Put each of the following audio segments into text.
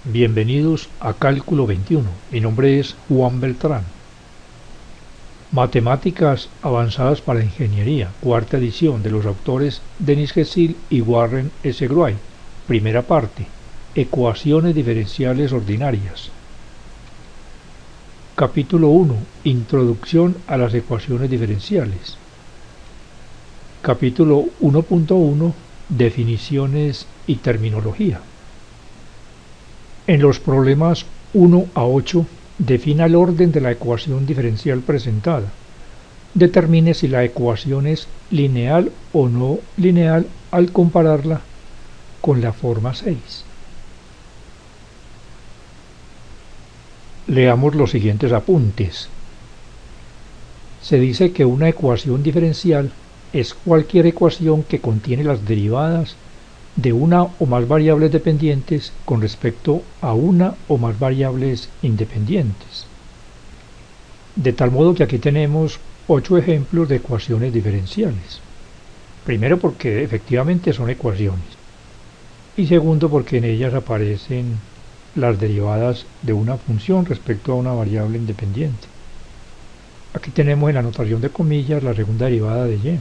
Bienvenidos a Cálculo 21. Mi nombre es Juan Beltrán. Matemáticas avanzadas para ingeniería, cuarta edición, de los autores Denis Gesil y Warren S. Gray. Primera parte. Ecuaciones diferenciales ordinarias. Capítulo 1. Introducción a las ecuaciones diferenciales. Capítulo 1.1. Definiciones y terminología. En los problemas 1 a 8, defina el orden de la ecuación diferencial presentada. Determine si la ecuación es lineal o no lineal al compararla con la forma 6. Leamos los siguientes apuntes. Se dice que una ecuación diferencial es cualquier ecuación que contiene las derivadas de una o más variables dependientes con respecto a una o más variables independientes. De tal modo que aquí tenemos 8 ejemplos de ecuaciones diferenciales. Primero, porque efectivamente son ecuaciones. Y segundo, porque en ellas aparecen las derivadas de una función respecto a una variable independiente. Aquí tenemos en la notación de comillas la segunda derivada de y.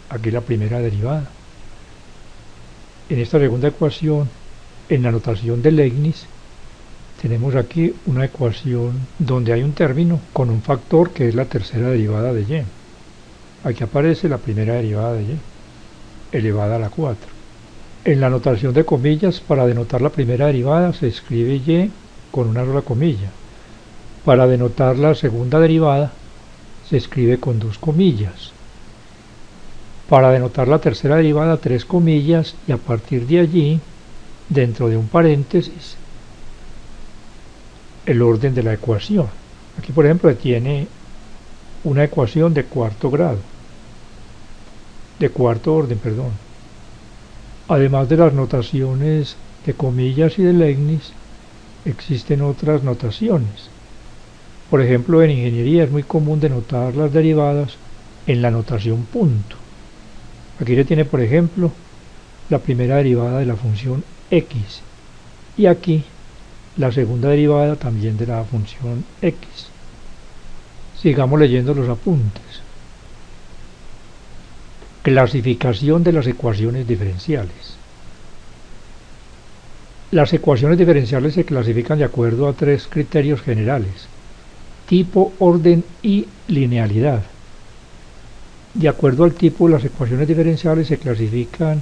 Aquí la primera derivada. En esta segunda ecuación, en la notación de Leibniz, tenemos aquí una ecuación donde hay un término con un factor que es la tercera derivada de y. Aquí aparece la primera derivada de y, elevada a la 4. En la notación de comillas, para denotar la primera derivada, se escribe y con una sola comilla. Para denotar la segunda derivada, se escribe con 2 comillas. Para denotar la tercera derivada, 3 comillas, y a partir de allí, dentro de un paréntesis, el orden de la ecuación. Aquí, por ejemplo, tiene una ecuación de cuarto orden. Además de las notaciones de comillas y de Leibniz, existen otras notaciones. Por ejemplo, en ingeniería es muy común denotar las derivadas en la notación punto. Aquí se tiene, por ejemplo, la primera derivada de la función x y aquí la segunda derivada también de la función x. Sigamos leyendo los apuntes. Clasificación de las ecuaciones diferenciales. Las ecuaciones diferenciales se clasifican de acuerdo a 3 criterios generales: tipo, orden y linealidad. De acuerdo al tipo, las ecuaciones diferenciales se clasifican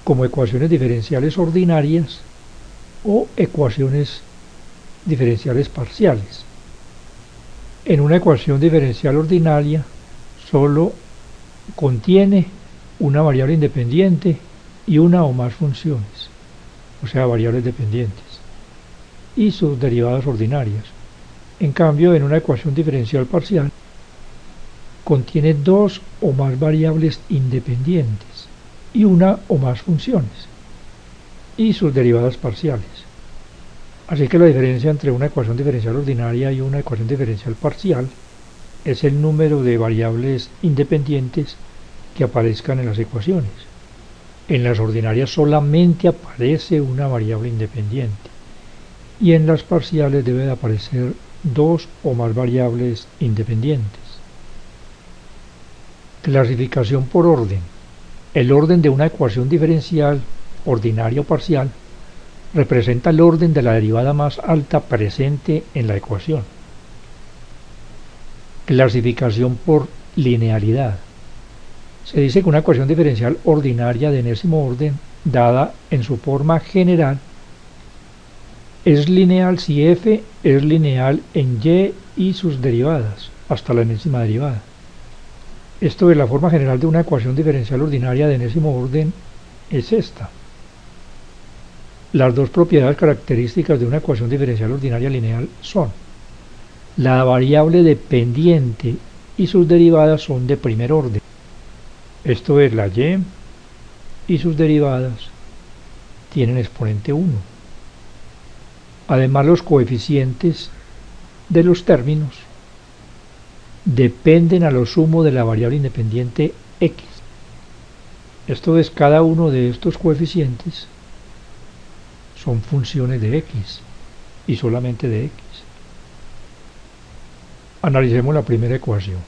como ecuaciones diferenciales ordinarias o ecuaciones diferenciales parciales. En una ecuación diferencial ordinaria solo contiene una variable independiente y una o más funciones, o sea, variables dependientes, y sus derivadas ordinarias. En cambio, en una ecuación diferencial parcial contiene 2 o más variables independientes y una o más funciones y sus derivadas parciales. Así que la diferencia entre una ecuación diferencial ordinaria y una ecuación diferencial parcial es el número de variables independientes que aparezcan en las ecuaciones. En las ordinarias solamente aparece una variable independiente y en las parciales debe de aparecer 2 o más variables independientes. Clasificación por orden. El orden de una ecuación diferencial, ordinaria o parcial, representa el orden de la derivada más alta presente en la ecuación. Clasificación por linealidad. Se dice que una ecuación diferencial ordinaria de enésimo orden, dada en su forma general, es lineal si f es lineal en y y sus derivadas, hasta la enésima derivada. Esto de la forma general de una ecuación diferencial ordinaria de enésimo orden es esta. Las 2 propiedades características de una ecuación diferencial ordinaria lineal son: la variable dependiente y sus derivadas son de primer orden. Esto es, la y sus derivadas tienen exponente 1. Además, los coeficientes de los términos dependen a lo sumo de la variable independiente x. Esto es, cada uno de estos coeficientes son funciones de x. y solamente de x. Analicemos la primera ecuación.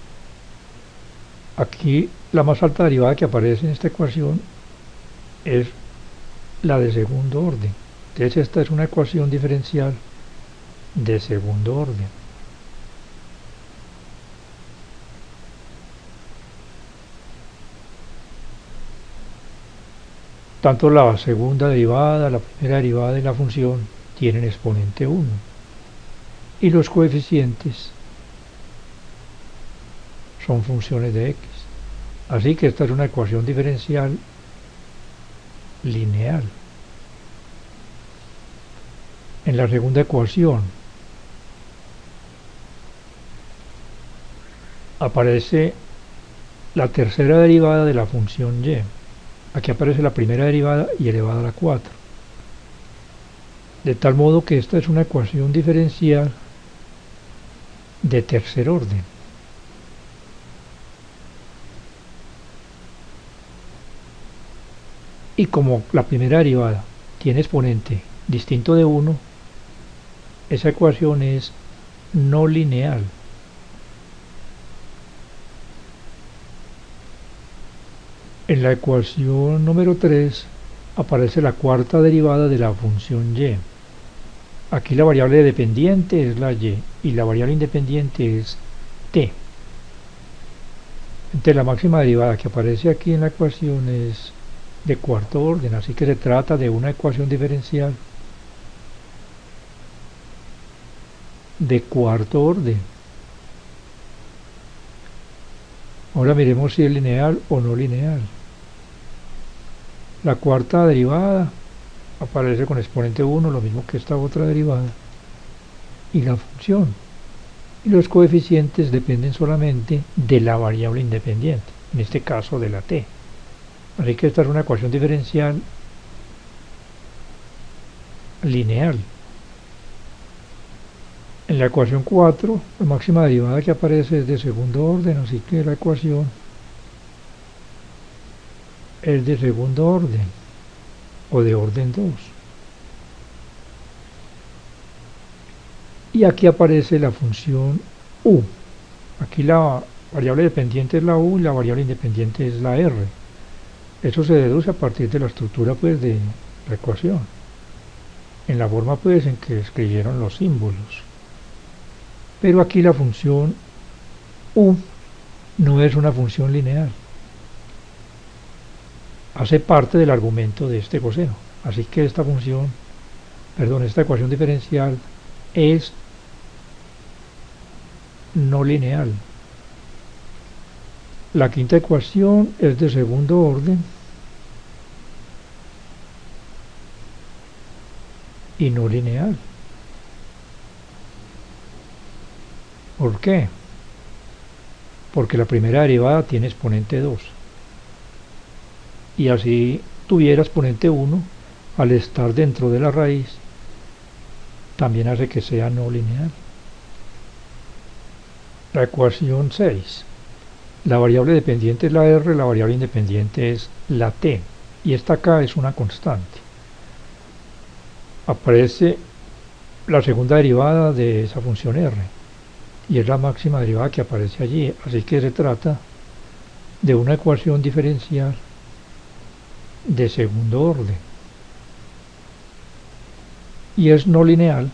Aquí la más alta derivada que aparece en esta ecuación es la de segundo orden. Entonces esta es una ecuación diferencial de segundo orden. Tanto la segunda derivada, la primera derivada de la función tienen exponente 1 y los coeficientes son funciones de x. Así que esta es una ecuación diferencial lineal. En la segunda ecuación aparece la tercera derivada de la función y. Aquí aparece la primera derivada y elevada a la 4. De tal modo que esta es una ecuación diferencial de tercer orden. Y como la primera derivada tiene exponente distinto de 1, esa ecuación es no lineal. En la ecuación número 3 aparece la cuarta derivada de la función y. Aquí la variable dependiente es la y la variable independiente es t. Entonces la máxima derivada que aparece aquí en la ecuación es de cuarto orden, así que se trata de una ecuación diferencial de cuarto orden. Ahora miremos si es lineal o no lineal. La cuarta derivada aparece con exponente 1, lo mismo que esta otra derivada, y la función. Y los coeficientes dependen solamente de la variable independiente, en este caso de la t. Así que esta es una ecuación diferencial lineal. En la ecuación 4, la máxima derivada que aparece es de segundo orden, así que la ecuación es de segundo orden o de orden 2. Y aquí aparece la función u. Aquí la variable dependiente es la u y la variable independiente es la r. Eso se deduce a partir de la estructura pues de la ecuación, en la forma pues en que escribieron los símbolos. Pero aquí la función u no es una función lineal. Hace parte del argumento de este coseno. Así que esta ecuación diferencial es no lineal. La quinta ecuación es de segundo orden y no lineal. ¿Por qué? Porque la primera derivada tiene exponente 2. Y así tuviera exponente 1, al estar dentro de la raíz, también hace que sea no lineal. La ecuación 6. La variable dependiente es la r, la variable independiente es la t. Y esta acá es una constante. Aparece la segunda derivada de esa función r. Y es la máxima derivada que aparece allí. Así que se trata de una ecuación diferencial de segundo orden. Y es no lineal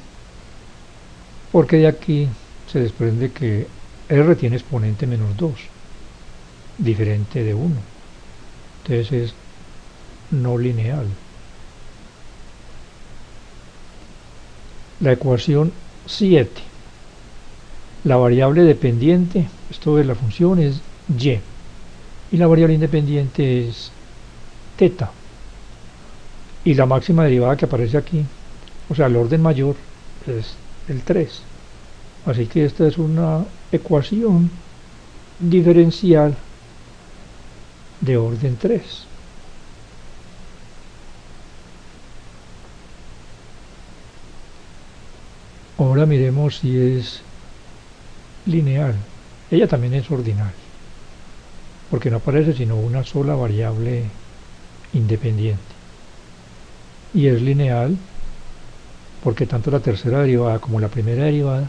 porque de aquí se desprende que r tiene exponente menos 2, diferente de 1. Entonces es no lineal. La ecuación 7. La variable dependiente, esto de la función, es y. Y la variable independiente es teta. Y la máxima derivada que aparece aquí, o sea, el orden mayor, es el 3. Así que esta es una ecuación diferencial de orden 3. Ahora miremos si es lineal. Ella también es ordinal, porque no aparece sino una sola variable independiente. Y es lineal porque tanto la tercera derivada como la primera derivada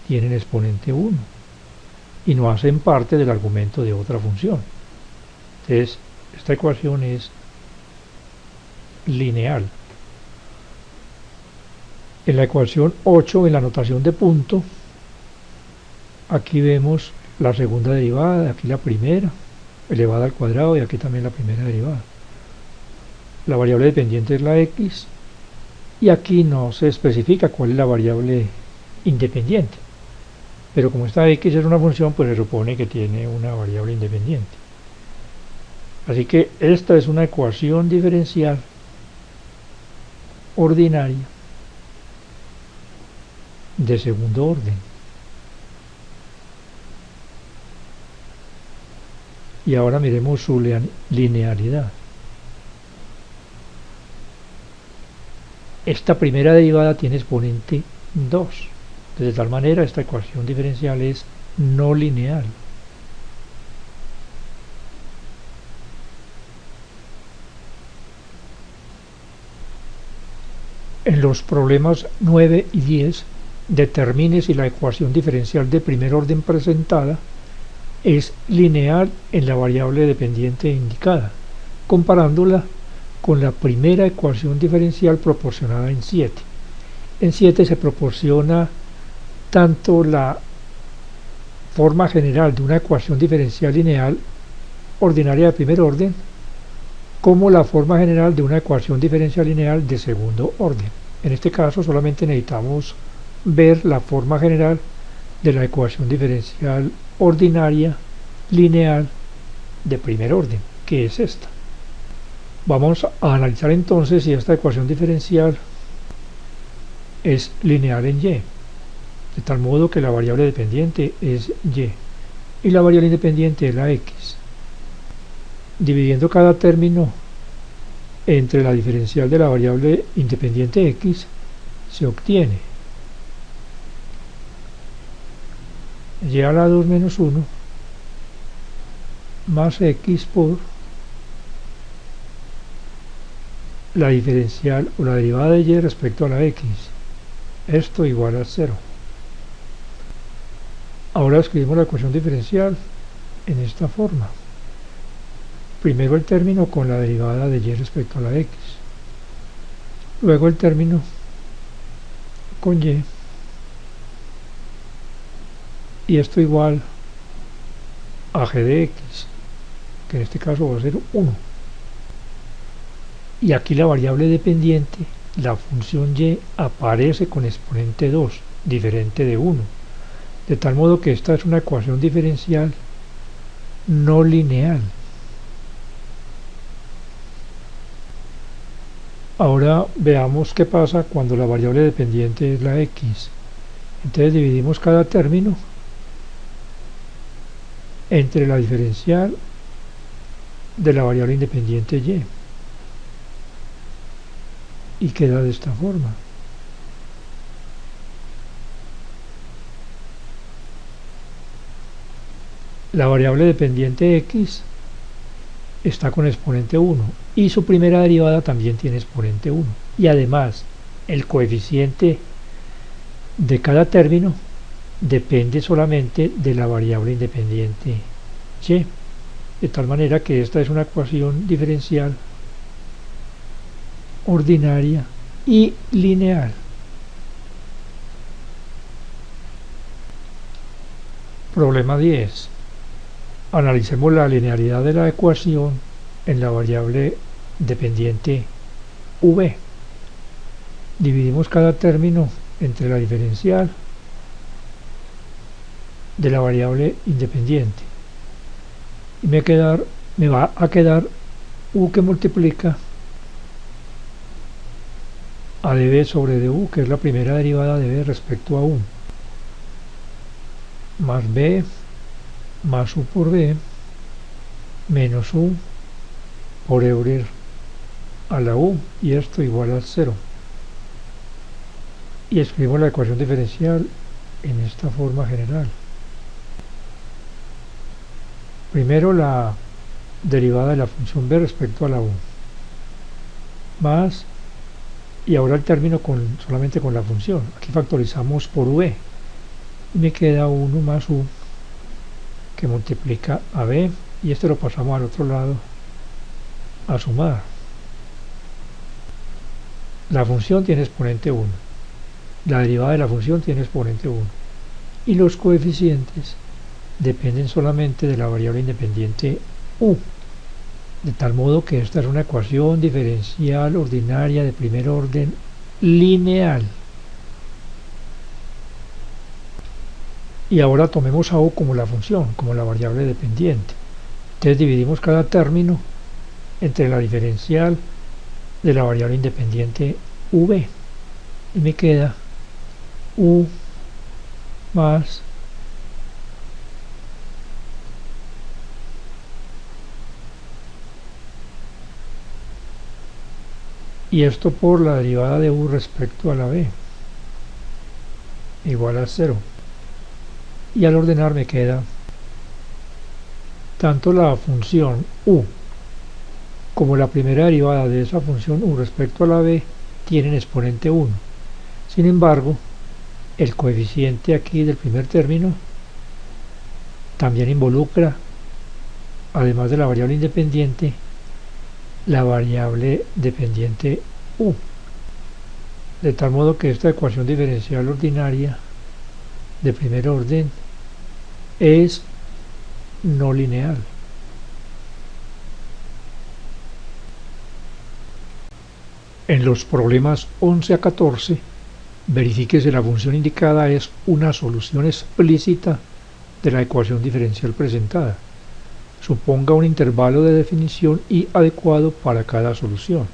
tienen exponente 1 y no hacen parte del argumento de otra función. Entonces, esta ecuación es lineal. En la ecuación 8, en la notación de punto, aquí vemos la segunda derivada, aquí la primera, elevada al cuadrado, y aquí también la primera derivada. La variable dependiente es la x, y aquí no se especifica cuál es la variable independiente. Pero como esta x es una función, pues se supone que tiene una variable independiente. Así que esta es una ecuación diferencial ordinaria de segundo orden. Y ahora miremos su linealidad. Esta primera derivada tiene exponente 2. De tal manera, esta ecuación diferencial es no lineal. En los problemas 9 y 10, determine si la ecuación diferencial de primer orden presentada es lineal en la variable dependiente indicada, comparándola con la primera ecuación diferencial proporcionada en 7. En 7 se proporciona tanto la forma general de una ecuación diferencial lineal ordinaria de primer orden como la forma general de una ecuación diferencial lineal de segundo orden. En este caso solamente necesitamos ver la forma general de la ecuación diferencial ordinaria lineal de primer orden, que es esta. Vamos a analizar entonces si esta ecuación diferencial es lineal en y, de tal modo que la variable dependiente es y y la variable independiente es la x. Dividiendo cada término entre la diferencial de la variable independiente x, se obtiene y a la 2 menos 1 más x por la diferencial o la derivada de y respecto a la x. Esto igual a 0. Ahora escribimos la ecuación diferencial en esta forma. Primero el término con la derivada de y respecto a la x. Luego el término con y. Y esto igual a g de x, que en este caso va a ser 1. Y aquí la variable dependiente, la función y, aparece con exponente 2, diferente de 1. De tal modo que esta es una ecuación diferencial no lineal. Ahora veamos qué pasa cuando la variable dependiente es la x. Entonces dividimos cada término entre la diferencial de la variable independiente y queda de esta forma. La variable dependiente x está con exponente 1 y su primera derivada también tiene exponente 1, y además el coeficiente de cada término depende solamente de la variable independiente y, de tal manera que esta es una ecuación diferencial ordinaria y lineal. Problema 10. Analicemos la linealidad de la ecuación en la variable dependiente v. Dividimos cada término entre la diferencial de la variable independiente y me va a quedar u que multiplica a db sobre du, que es la primera derivada de b respecto a 1, más b más u por b menos u por Euler a la u, y esto igual a 0. Y escribimos la ecuación diferencial en esta forma general. Primero la derivada de la función b respecto a la u, más y ahora el término solamente con la función. Aquí factorizamos por v y me queda 1 más u que multiplica a b, y este lo pasamos al otro lado a sumar. La función tiene exponente 1, la derivada de la función tiene exponente 1 y los coeficientes dependen solamente de la variable independiente u, de tal modo que esta es una ecuación diferencial ordinaria de primer orden lineal. Y ahora tomemos a u como la función, como la variable dependiente. Entonces dividimos cada término entre la diferencial de la variable independiente v y me queda u más y esto por la derivada de u respecto a la b igual a 0, y al ordenar me queda tanto la función u como la primera derivada de esa función u respecto a la b tienen exponente 1. Sin embargo, el coeficiente aquí del primer término también involucra, además de la variable independiente, la variable dependiente u, de tal modo que esta ecuación diferencial ordinaria de primer orden es no lineal. En los problemas 11 a 14, verifique si la función indicada es una solución explícita de la ecuación diferencial presentada. Suponga un intervalo de definición y adecuado para cada solución.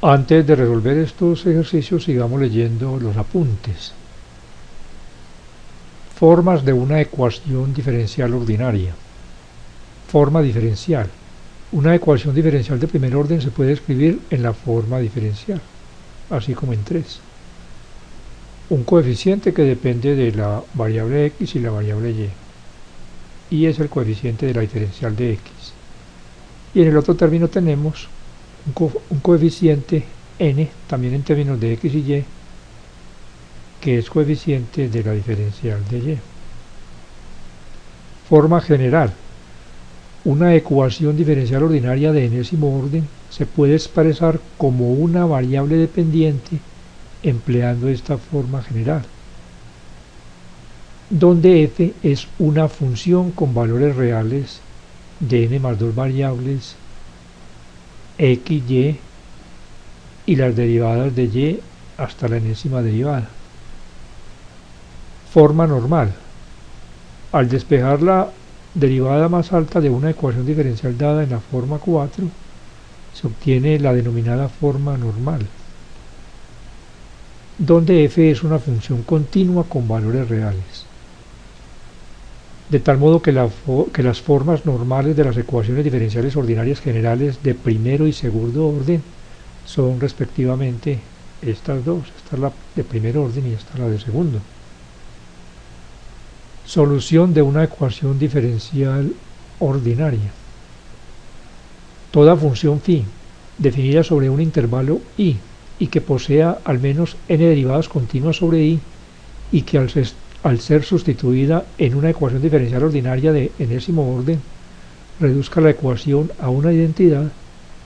Antes de resolver estos ejercicios, sigamos leyendo los apuntes. Formas de una ecuación diferencial ordinaria. Forma diferencial. Una ecuación diferencial de primer orden se puede escribir en la forma diferencial, así como en 3. Un coeficiente que depende de la variable x y la variable y es el coeficiente de la diferencial de x. Y en el otro término tenemos un coeficiente n, también en términos de x y y, que es coeficiente de la diferencial de y. Forma general. Una ecuación diferencial ordinaria de enésimo orden se puede expresar como una variable dependiente empleando esta forma general, donde f es una función con valores reales de n más 2 variables x, y las derivadas de y hasta la enésima derivada. Forma normal. Al despejar la derivada más alta de una ecuación diferencial dada en la forma 4, se obtiene la denominada forma normal, donde f es una función continua con valores reales. De tal modo que las formas normales de las ecuaciones diferenciales ordinarias generales de primero y segundo orden son respectivamente estas dos. Esta es la de primer orden y esta es la de segundo. Solución de una ecuación diferencial ordinaria. Toda función phi definida sobre un intervalo i y que posea al menos n derivadas continuas sobre i y que al ser sustituida en una ecuación diferencial ordinaria de enésimo orden reduzca la ecuación a una identidad,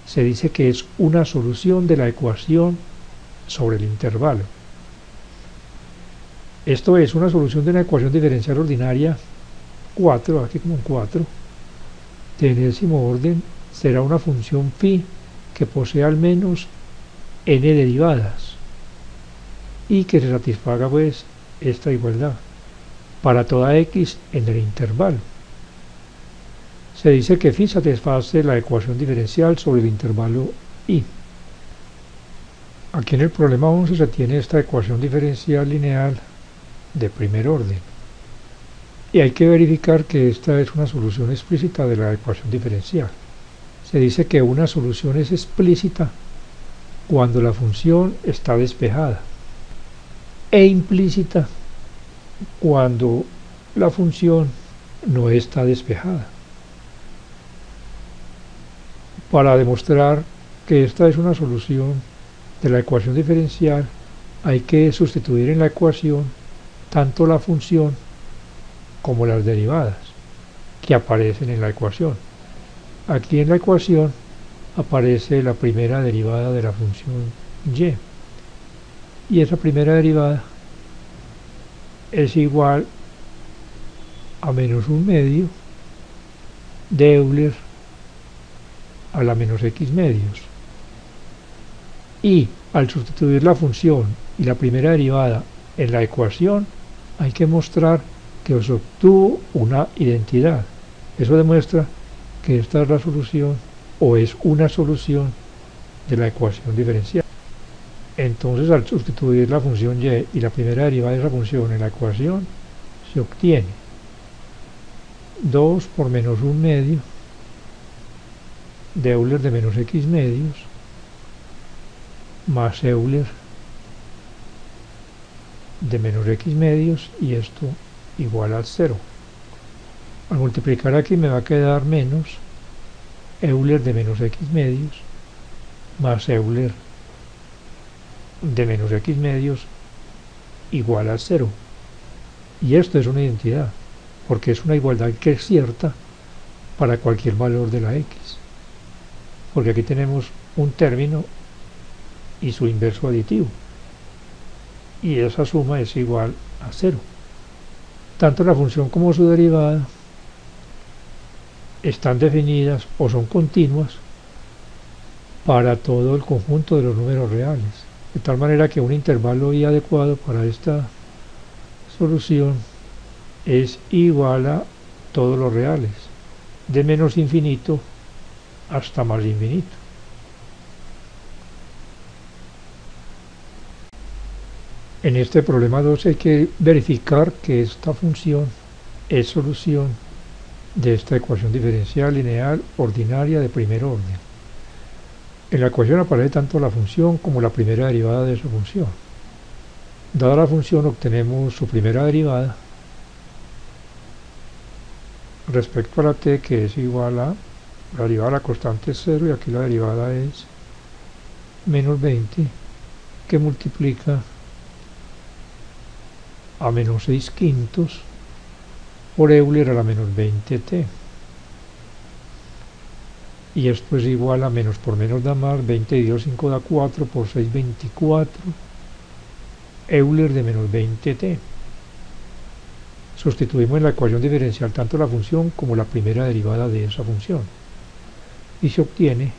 se dice que es una solución de la ecuación sobre el intervalo. Esto es una solución de una ecuación diferencial ordinaria 4, aquí como un 4, de enésimo orden, será una función phi que posee al menos n derivadas y que se satisfaga pues esta igualdad para toda x en el intervalo. Se dice que phi satisface la ecuación diferencial sobre el intervalo i. Aquí en el problema 11 se tiene esta ecuación diferencial lineal de primer orden y hay que verificar que esta es una solución explícita de la ecuación diferencial. Se dice que una solución es explícita cuando la función está despejada e implícita cuando la función no está despejada. Para demostrar que esta es una solución de la ecuación diferencial, hay que sustituir en la ecuación tanto la función como las derivadas que aparecen en la ecuación. Aquí en la ecuación aparece la primera derivada de la función y esa primera derivada es igual a menos un medio de Euler a la menos x medios. Y al sustituir la función y la primera derivada en la ecuación, hay que mostrar que se obtuvo una identidad. Eso demuestra que esta es la solución o es una solución de la ecuación diferencial. Entonces, al sustituir la función y y la primera derivada de esa función en la ecuación, se obtiene 2 por menos un medio de Euler de menos x medios más Euler de menos x medios, y esto igual a 0. Al multiplicar aquí me va a quedar menos Euler de menos x medios más Euler de menos x medios igual a 0. Y esto es una identidad, porque es una igualdad que es cierta para cualquier valor de la x. Porque aquí tenemos un término y su inverso aditivo, y esa suma es igual a 0. Tanto la función como su derivada están definidas o son continuas para todo el conjunto de los números reales, de tal manera que un intervalo i adecuado para esta solución es igual a todos los reales, de menos infinito hasta más infinito. En este problema 2 hay que verificar que esta función es solución de esta ecuación diferencial lineal ordinaria de primer orden. En la ecuación aparece tanto la función como la primera derivada de esa función. Dada la función, obtenemos su primera derivada respecto a la t, que es igual a, la derivada de la constante es 0, y aquí la derivada es menos 20, que multiplica a menos 6 quintos por Euler a la menos 20t. Y esto es igual a menos por menos da más, 20 dividido 5 da 4, por 6 24, Euler de menos 20t. Sustituimos en la ecuación diferencial tanto la función como la primera derivada de esa función, y se obtiene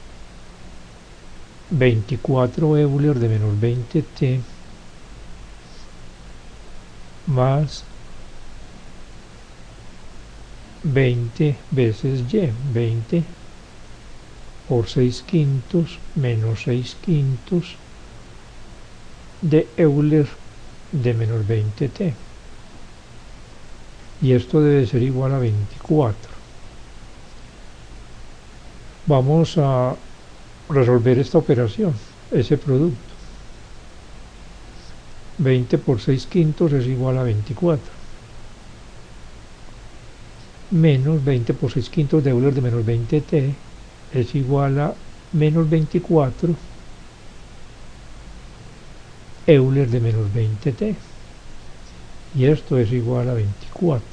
24 Euler de menos 20t más 20 veces y, 20 por 6 quintos menos 6 quintos de Euler de menos 20t. Y esto debe ser igual a 24. Vamos a resolver esta operación, ese producto. 20 por 6 quintos es igual a 24. Menos 20 por 6 quintos de Euler de menos 20t es igual a menos 24 Euler de menos 20t. Y esto es igual a 24.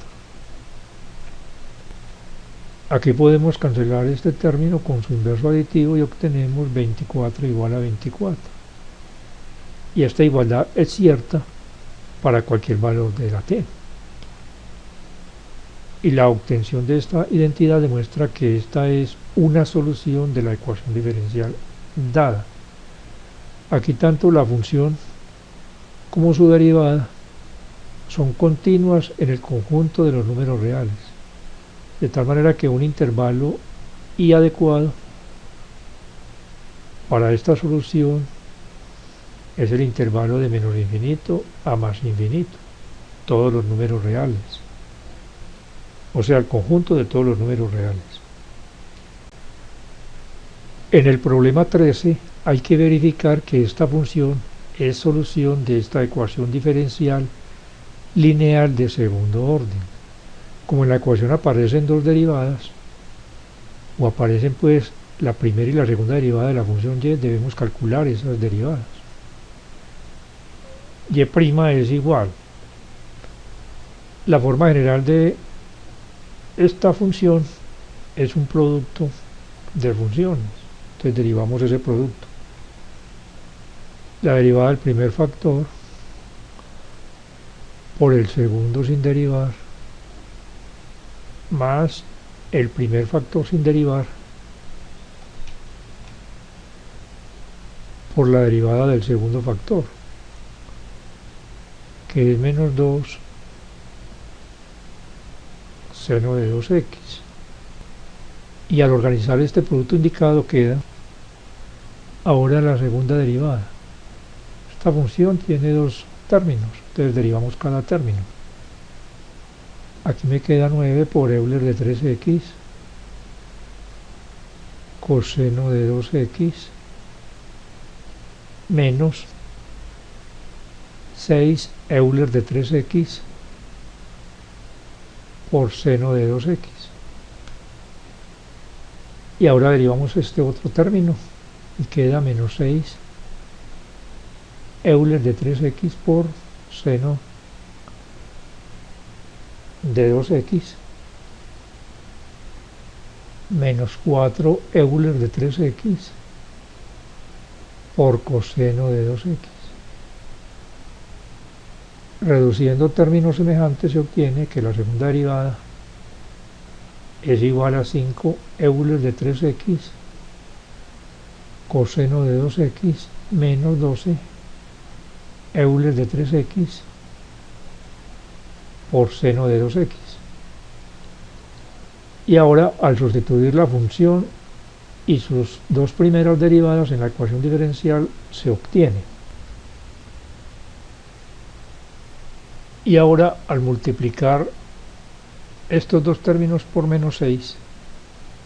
Aquí podemos cancelar este término con su inverso aditivo y obtenemos 24 igual a 24. Y esta igualdad es cierta para cualquier valor de la t. Y la obtención de esta identidad demuestra que esta es una solución de la ecuación diferencial dada. Aquí tanto la función como su derivada son continuas en el conjunto de los números reales, de tal manera que un intervalo i adecuado para esta solución es el intervalo de menos infinito a más infinito, todos los números reales, o sea, el conjunto de todos los números reales. En el problema 13 hay que verificar que esta función es solución de esta ecuación diferencial lineal de segundo orden. Como en la ecuación aparecen dos derivadas, o aparecen pues la primera y la segunda derivada de la función y, debemos calcular esas derivadas. y' es igual. La forma general de esta función es un producto de funciones, entonces derivamos ese producto. La derivada del primer factor por el segundo sin derivar más el primer factor sin derivar por la derivada del segundo factor, que es menos 2 seno de 2x. Y al organizar este producto indicado queda ahora la segunda derivada. Esta función tiene dos términos, entonces derivamos cada término. Aquí me queda 9 por Euler de 3x coseno de 2x menos 6 Euler de 3x por seno de 2x. Y ahora derivamos este otro término y queda menos 6 Euler de 3x por seno de 2x menos 4 Euler de 3x por coseno de 2x. Reduciendo términos semejantes se obtiene que la segunda derivada es igual a 5 Euler de 3x coseno de 2x menos 12 Euler de 3x por seno de 2x. Y ahora, al sustituir la función y sus dos primeras derivadas en la ecuación diferencial, se obtiene. Y ahora, al multiplicar estos dos términos por menos 6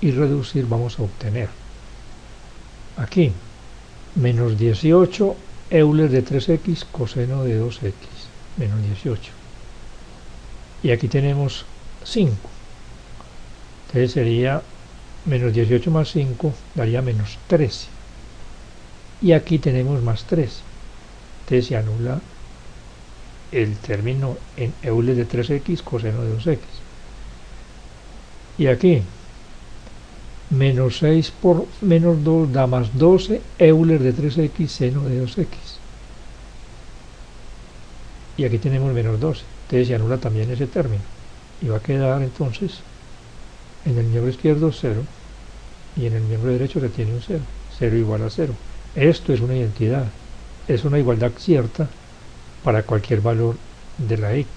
y reducir, vamos a obtener aquí menos 18 Euler de 3x coseno de 2x, menos 18. Y aquí tenemos 5. Entonces sería menos 18 más 5 daría menos 13. Y aquí tenemos más 13. Entonces se anula el término en Euler de 3x coseno de 2x. Y aquí menos 6 por menos 2 da más 12 Euler de 3x seno de 2x. Y aquí tenemos menos 12. Entonces se anula también ese término. Y va a quedar entonces en el miembro izquierdo 0 y en el miembro derecho se tiene un 0. 0 igual a 0. Esto es una identidad. Es una igualdad cierta para cualquier valor de la x.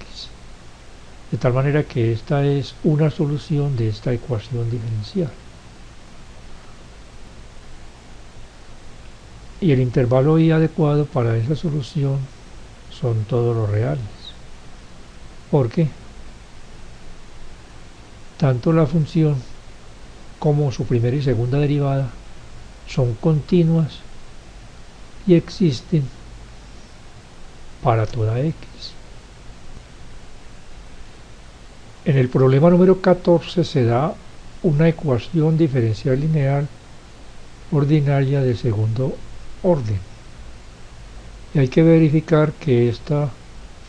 De tal manera que esta es una solución de esta ecuación diferencial. Y el intervalo i adecuado para esa solución son todos los reales. Porque tanto la función como su primera y segunda derivada son continuas y existen para toda x. En el problema número 14 se da una ecuación diferencial lineal ordinaria de segundo orden. Y hay que verificar que esta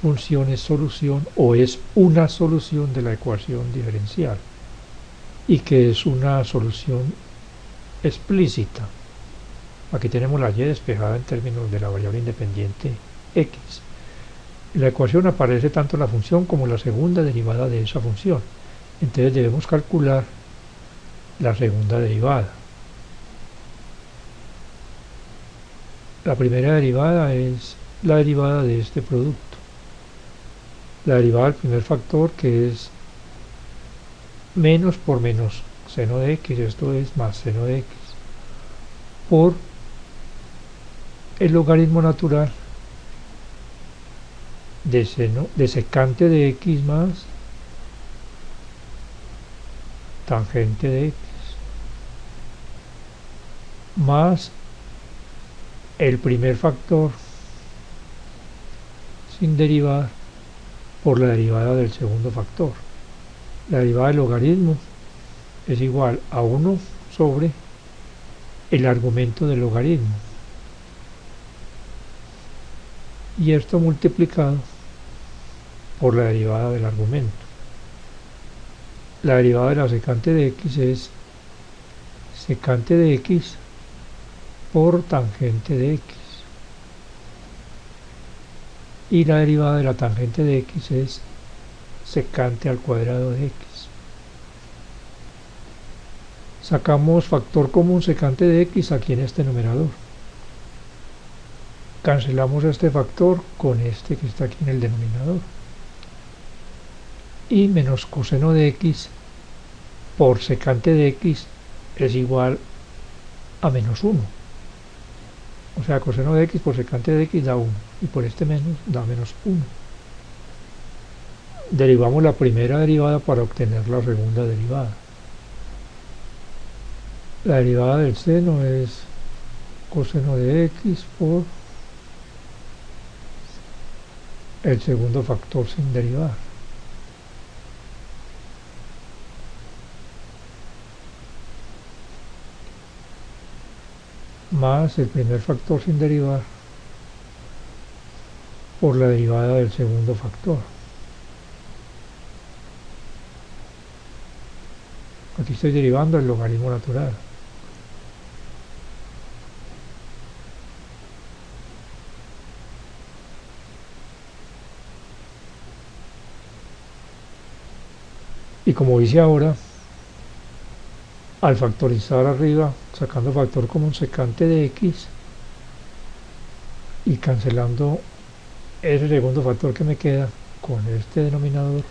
función es solución o es una solución de la ecuación diferencial y que es una solución explícita. Aquí tenemos la y despejada en términos de la variable independiente x. En la ecuación aparece tanto la función como la segunda derivada de esa función. Entonces debemos calcular la segunda derivada. La primera derivada es la derivada de este producto. La derivada del primer factor, que es menos por menos seno de x, esto es más seno de x, por el logaritmo natural de secante de x más tangente de x, más el primer factor sin derivar por la derivada del segundo factor. La derivada del logaritmo es igual a 1 sobre el argumento del logaritmo. y esto multiplicado por la derivada del argumento. La derivada de la secante de x es secante de x por tangente de x. Y la derivada de la tangente de x es secante al cuadrado de x. Sacamos factor común secante de x aquí en este numerador. Cancelamos este factor con este que está aquí en el denominador. Y menos coseno de x por secante de x es igual a menos 1. O sea, coseno de x por secante de x da 1 y por este menos da menos 1. Derivamos la primera derivada para obtener la segunda derivada. La derivada del seno es coseno de x por el segundo factor sin derivar. Más el primer factor sin derivar por la derivada del segundo factor. Aquí estoy derivando el logaritmo natural. Y como hice ahora, al factorizar arriba, sacando factor común secante de x y cancelando ese segundo factor que me queda con este denominador,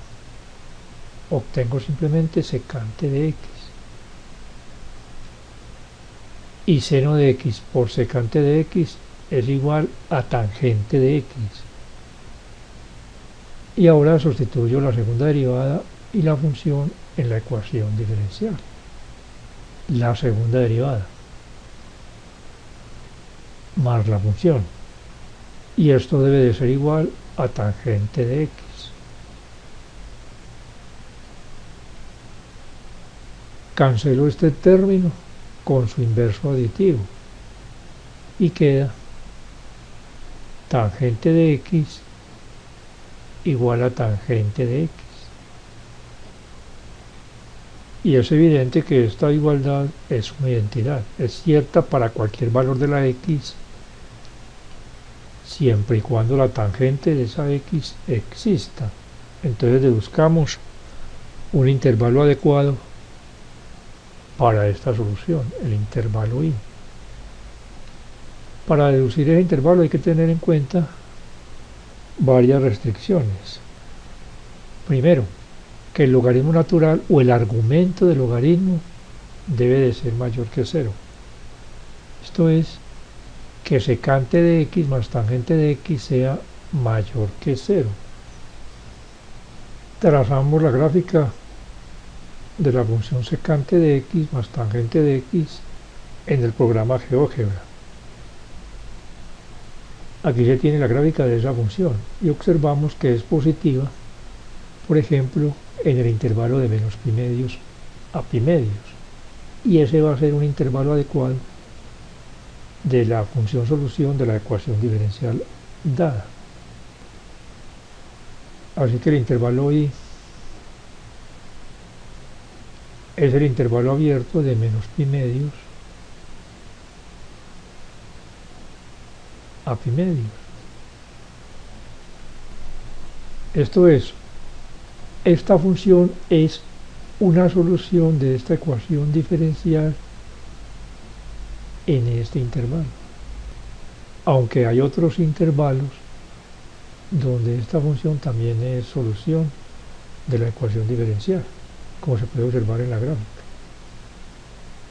obtengo simplemente secante de x. Y seno de x por secante de x es igual a tangente de x. Y ahora sustituyo la segunda derivada y la función en la ecuación diferencial. La segunda derivada más la función. Y esto debe de ser igual a tangente de x. Cancelo este término con su inverso aditivo y queda tangente de x igual a tangente de x. Y es evidente que esta igualdad es una identidad, es cierta para cualquier valor de la x, siempre y cuando la tangente de esa x exista. Entonces deduzcamos un intervalo adecuado para esta solución, el intervalo i. Para deducir ese intervalo hay que tener en cuenta varias restricciones. Primero, que el logaritmo natural o el argumento del logaritmo debe de ser mayor que 0. Esto es, que secante de x más tangente de x sea mayor que 0. Trazamos la gráfica de la función secante de x más tangente de x en el programa GeoGebra. Aquí se tiene la gráfica de esa función y observamos que es positiva, por ejemplo, en el intervalo de menos pi medios a pi medios, y ese va a ser un intervalo adecuado de la función solución de la ecuación diferencial dada. Así que el intervalo i es el intervalo abierto de menos pi medios a pi medios. Esto es, esta función es una solución de esta ecuación diferencial en este intervalo. Aunque hay otros intervalos donde esta función también es solución de la ecuación diferencial, como se puede observar en la gráfica,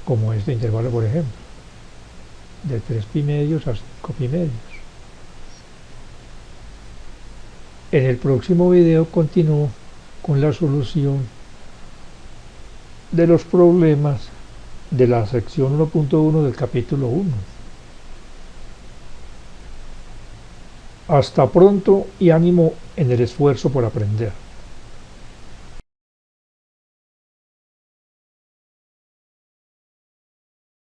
como este intervalo, por ejemplo, de 3 pi medios a 5 pi medios. En el próximo video continúo con la solución de los problemas de la sección 1.1 del capítulo 1. Hasta pronto y ánimo en el esfuerzo por aprender.